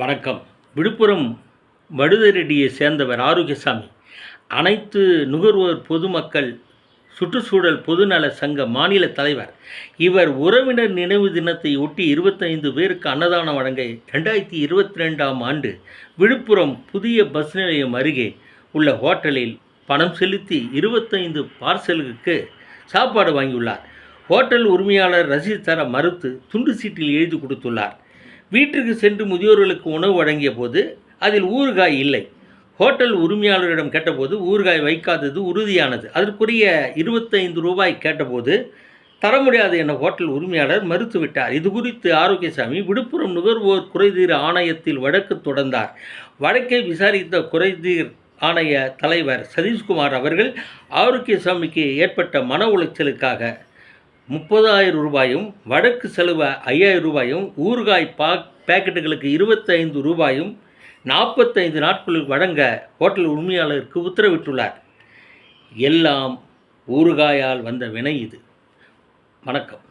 வணக்கம். விழுப்புரம் வடுதரெட்டியை சேர்ந்தவர் ஆரோக்கியசாமி. அனைத்து நுகர்வோர் பொதுமக்கள் சுற்றுச்சூழல் பொதுநல சங்க மாநில தலைவர். இவர் உறவினர் நினைவு தினத்தை ஒட்டி 25 பேருக்கு அன்னதானம் வழங்க 2022ஆம் ஆண்டு விழுப்புரம் புதிய பஸ் நிலையம் அருகே உள்ள ஹோட்டலில் பணம் செலுத்தி 25 பார்சல்களுக்கு சாப்பாடு வாங்கியுள்ளார். ஹோட்டல் உரிமையாளர் ரசீது தர மறுத்து துண்டு சீட்டில் எழுதி கொடுத்துள்ளார். வீட்டிற்கு சென்று முதியோர்களுக்கு உணவு வழங்கிய போது அதில் ஊறுகாய் இல்லை. ஹோட்டல் உரிமையாளரிடம் கேட்டபோது ஊறுகாய் வைக்காதது உறுதியானது. அதற்குரிய 25 ரூபாய் கேட்டபோது தர முடியாது என ஹோட்டல் உரிமையாளர் மறுத்துவிட்டார். இது குறித்து ஆரோக்கியசாமி விழுப்புரம் நுகர்வோர் குறைதீர் ஆணையத்தில் வழக்கு தொடர்ந்தார். வழக்கை விசாரித்த குறைதீர் ஆணைய தலைவர் சதீஷ்குமார் அவர்கள் ஆரோக்கியசாமிக்கு ஏற்பட்ட மன உளைச்சலுக்காக 30,000 ரூபாயும், வழக்கு செலவு 5,000 ரூபாயும், ஊறுகாய் பாக்கெட்டுகளுக்கு 25 ரூபாயும் 45 நாட்களுக்கு வழங்க ஹோட்டல் உரிமையாளருக்கு உத்தரவிட்டுள்ளார். எல்லாம் ஊறுகாயால் வந்த வினை இது. வணக்கம்.